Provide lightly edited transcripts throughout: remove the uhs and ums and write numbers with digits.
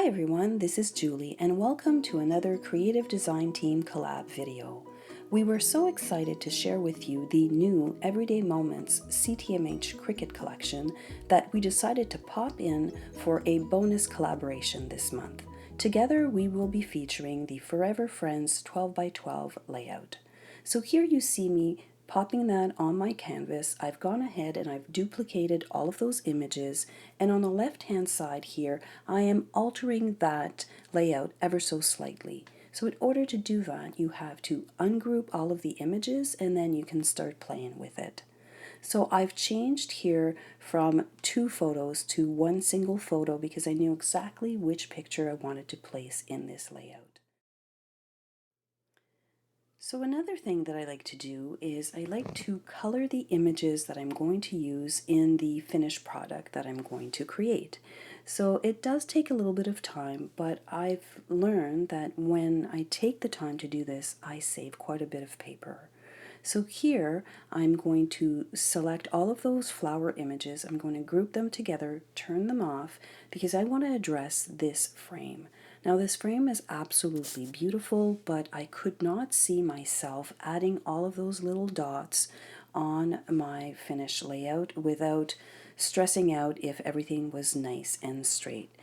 Hi everyone, this is Julie and welcome to another Creative Design Team collab video. We were so excited to share with you the new Everyday Moments CTMH Cricut collection that we decided to pop in for a bonus collaboration this month. Together we will be featuring the Forever Friends 12x12 layout. So here you see me popping that on my canvas. I've gone ahead and I've duplicated all of those images, and on the left hand side here I am altering that layout ever so slightly. So in order to do that, you have to ungroup all of the images and then you can start playing with it. So I've changed here from 2 photos to 1 single photo because I knew exactly which picture I wanted to place in this layout. So another thing that I like to do is I like to color the images that I'm going to use in the finished product that I'm going to create. So it does take a little bit of time, but I've learned that when I take the time to do this, I save quite a bit of paper. So here I'm going to select all of those flower images. I'm going to group them together, turn them off, because I want to address this frame. Now this frame is absolutely beautiful, but I could not see myself adding all of those little dots on my finished layout without stressing out if everything was nice and straight.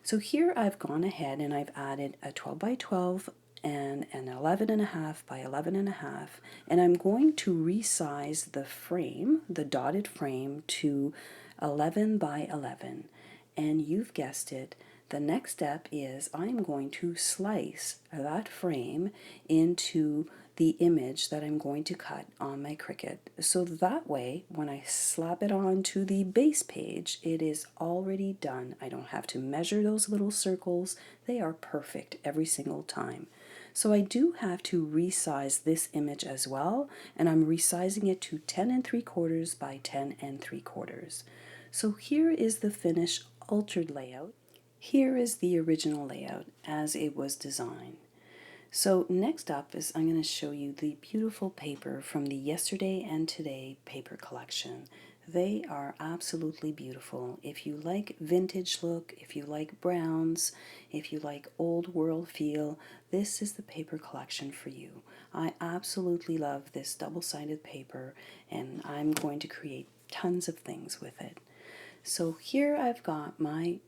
So here I've gone ahead and I've added a 12x12 and an 11.5 by 11.5, and I'm going to resize the frame, the dotted frame, to 11 by 11. And you've guessed it, the next step is I'm going to slice that frame into the image that I'm going to cut on my Cricut. So that way, when I slap it onto the base page, it is already done. I don't have to measure those little circles. They are perfect every single time. So I do have to resize this image as well, and I'm resizing it to 10 3/4 by 10 3/4. So here is the finished altered layout. Here is the original layout as it was designed. So next up is I'm going to show you the beautiful paper from the Yesterday and Today paper collection. They are absolutely beautiful. If you like vintage look, if you like browns, if you like old world feel, this is the paper collection for you. I absolutely love this double-sided paper and I'm going to create tons of things with it. So here I've got my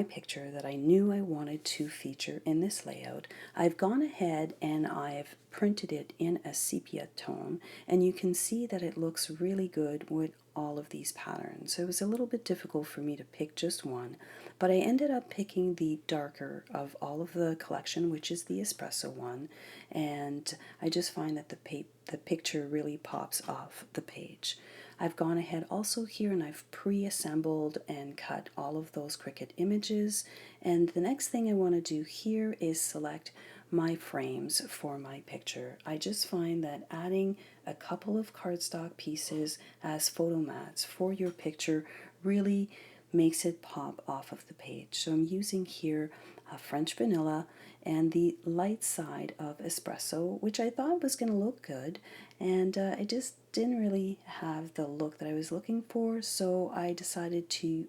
picture that I knew I wanted to feature in this layout. I've gone ahead and I've printed it in a sepia tone, and you can see that it looks really good with all of these patterns. It was a little bit difficult for me to pick just one, but I ended up picking the darker of all of the collection, which is the Espresso one, and I just find that the picture really pops off the page. I've gone ahead also here and I've pre-assembled and cut all of those Cricut images, and the next thing I want to do here is select my frames for my picture. I just find that adding a couple of cardstock pieces as photo mats for your picture really makes it pop off of the page. So I'm using here a French vanilla and the light side of Espresso, which I thought was going to look good, and it just didn't really have the look that I was looking for, so I decided to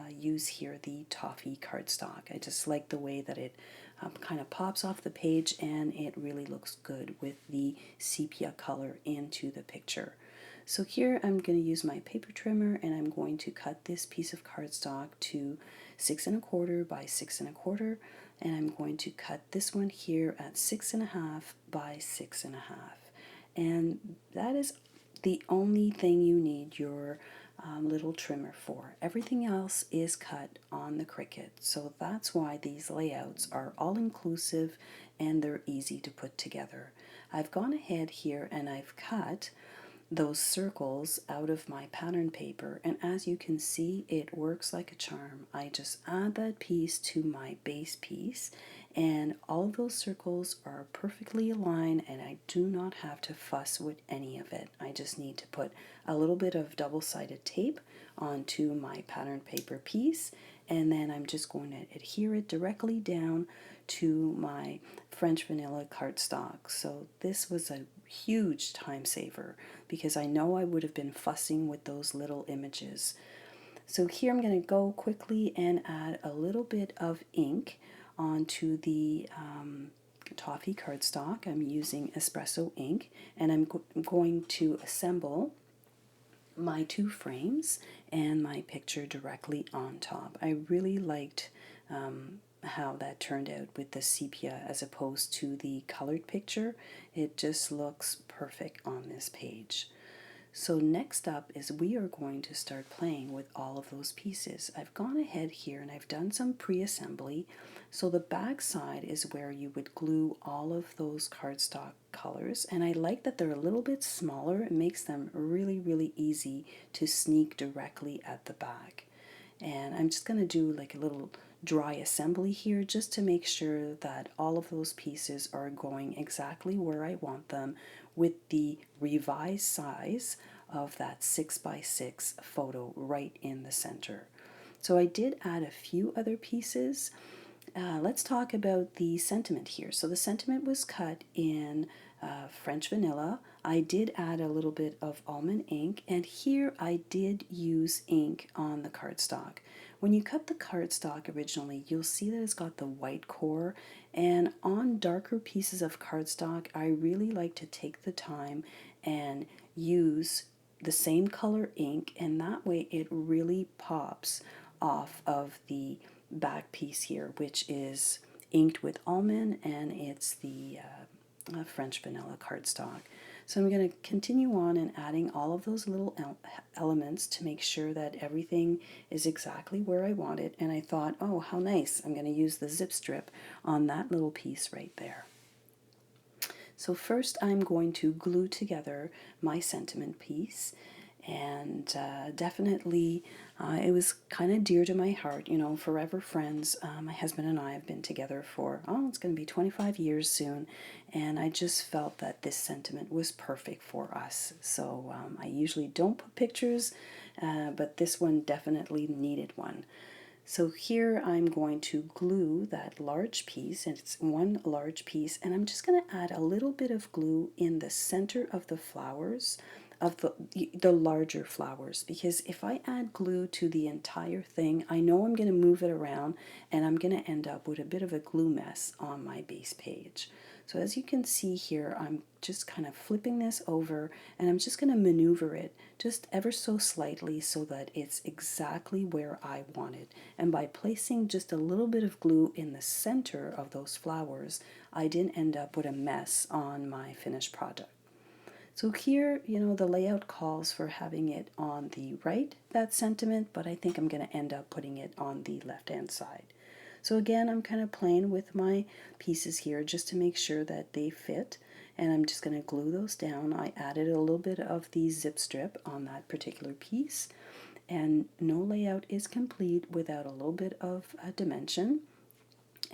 use here the Toffee cardstock. I just like the way that it kind of pops off the page and it really looks good with the sepia color into the picture. So here I'm going to use my paper trimmer and I'm going to cut this piece of cardstock to 6 1/4 by 6 1/4, and I'm going to cut this one here at 6 1/2 by 6 1/2. And that is the only thing you need your little trimmer for. Everything else is cut on the Cricut, so that's why these layouts are all inclusive and they're easy to put together. I've gone ahead here and I've cut those circles out of my pattern paper, and as you can see, it works like a charm. I just add that piece to my base piece and all of those circles are perfectly aligned and I do not have to fuss with any of it. I just need to put a little bit of double-sided tape onto my pattern paper piece, and then I'm just going to adhere it directly down to my French vanilla cardstock. So this was a huge time saver because I know I would have been fussing with those little images. So here I'm going to go quickly and add a little bit of ink onto the Toffee cardstock. I'm using Espresso ink, and I'm going to assemble my two frames and my picture directly on top. I really liked how that turned out with the sepia as opposed to the colored picture. It just looks perfect on this page. So next up is we are going to start playing with all of those pieces. I've gone ahead here and I've done some pre-assembly. So the back side is where you would glue all of those cardstock colors, and I like that they're a little bit smaller. It makes them really, really easy to sneak directly at the back. And I'm just going to do like a little dry assembly here just to make sure that all of those pieces are going exactly where I want them with the revised size of that 6x6 photo right in the center. So I did add a few other pieces. Let's talk about the sentiment here. So the sentiment was cut in French vanilla. I did add a little bit of almond ink, and here I did use ink on the cardstock. When you cut the cardstock originally, you'll see that it's got the white core, and on darker pieces of cardstock, I really like to take the time and use the same color ink, and that way it really pops off of the back piece here, which is inked with almond, and it's the French vanilla cardstock. So I'm going to continue on and adding all of those little elements to make sure that everything is exactly where I want it. And I thought, oh, how nice. I'm going to use the zip strip on that little piece right there. So first I'm going to glue together my sentiment piece, and definitely it was kind of dear to my heart, you know, forever friends. My husband and I have been together for, oh, it's going to be 25 years soon, and I just felt that this sentiment was perfect for us. So I usually don't put pictures, but this one definitely needed one. So here I'm going to glue that large piece, and it's one large piece, and I'm just going to add a little bit of glue in the center of the flowers, of the larger flowers, because if I add glue to the entire thing, I know I'm going to move it around and I'm going to end up with a bit of a glue mess on my base page. So as you can see here, I'm just kind of flipping this over, and I'm just going to maneuver it just ever so slightly so that it's exactly where I want it. And by placing just a little bit of glue in the center of those flowers, I didn't end up with a mess on my finished product. So here, you know, the layout calls for having it on the right, that sentiment, but I think I'm going to end up putting it on the left-hand side. So again, I'm kind of playing with my pieces here just to make sure that they fit, and I'm just going to glue those down. I added a little bit of the zip strip on that particular piece, and no layout is complete without a little bit of a dimension.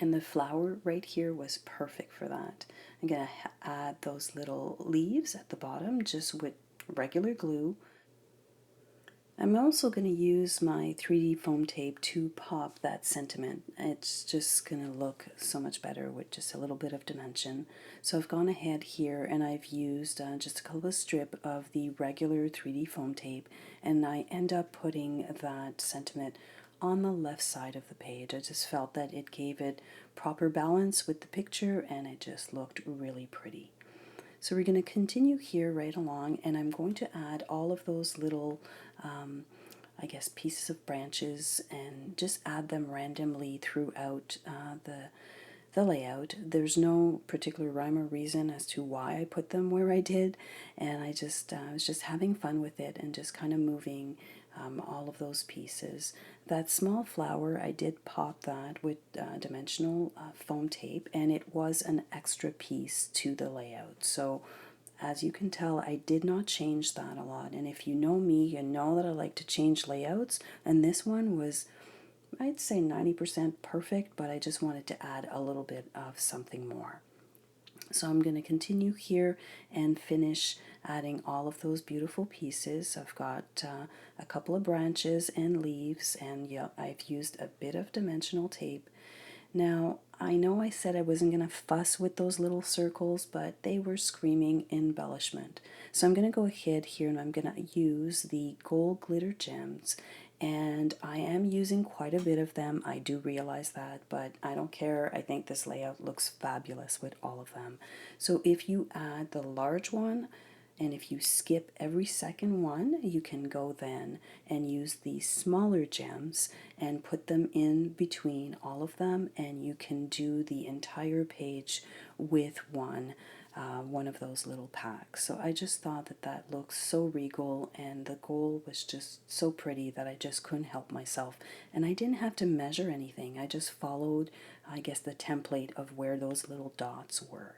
And the flower right here was perfect for that. I'm going to add those little leaves at the bottom just with regular glue. I'm also going to use my 3D foam tape to pop that sentiment. It's just going to look so much better with just a little bit of dimension. So I've gone ahead here and I've used just a couple of strips of the regular 3D foam tape, and I end up putting that sentiment on the left side of the page. I just felt that it gave it proper balance with the picture, and it just looked really pretty. So we're going to continue here right along, and I'm going to add all of those little I guess pieces of branches and just add them randomly throughout the layout. There's no particular rhyme or reason as to why I put them where I did, and I just was just having fun with it and just kind of moving all of those pieces. That small flower, I did pop that with dimensional foam tape, and it was an extra piece to the layout. So as you can tell, I did not change that a lot, and if you know me, you know that I like to change layouts, and this one was, I'd say 90% perfect, but I just wanted to add a little bit of something more. So I'm going to continue here and finish adding all of those beautiful pieces. I've got a couple of branches and leaves, and yeah, I've used a bit of dimensional tape. Now, I know I said I wasn't going to fuss with those little circles, but they were screaming embellishment. So I'm going to go ahead here and I'm going to use the gold glitter gems, and I am using quite a bit of them. I do realize that, but I don't care. I think this layout looks fabulous with all of them. So if you add the large one, and if you skip every second one, you can go then and use the smaller gems and put them in between all of them, and you can do the entire page with one of those little packs. So I just thought that that looks so regal, and the gold was just so pretty that I just couldn't help myself. And I didn't have to measure anything. I just followed, I guess, the template of where those little dots were.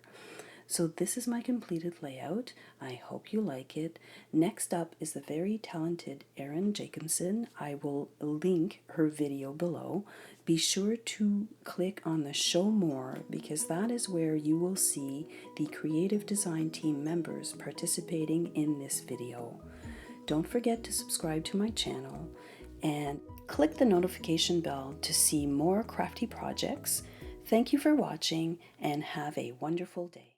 So this is my completed layout. I hope you like it. Next up is the very talented Erin Jacobson. I will link her video below. Be sure to click on the show more, because that is where you will see the creative design team members participating in this video. Don't forget to subscribe to my channel and click the notification bell to see more crafty projects. Thank you for watching and have a wonderful day.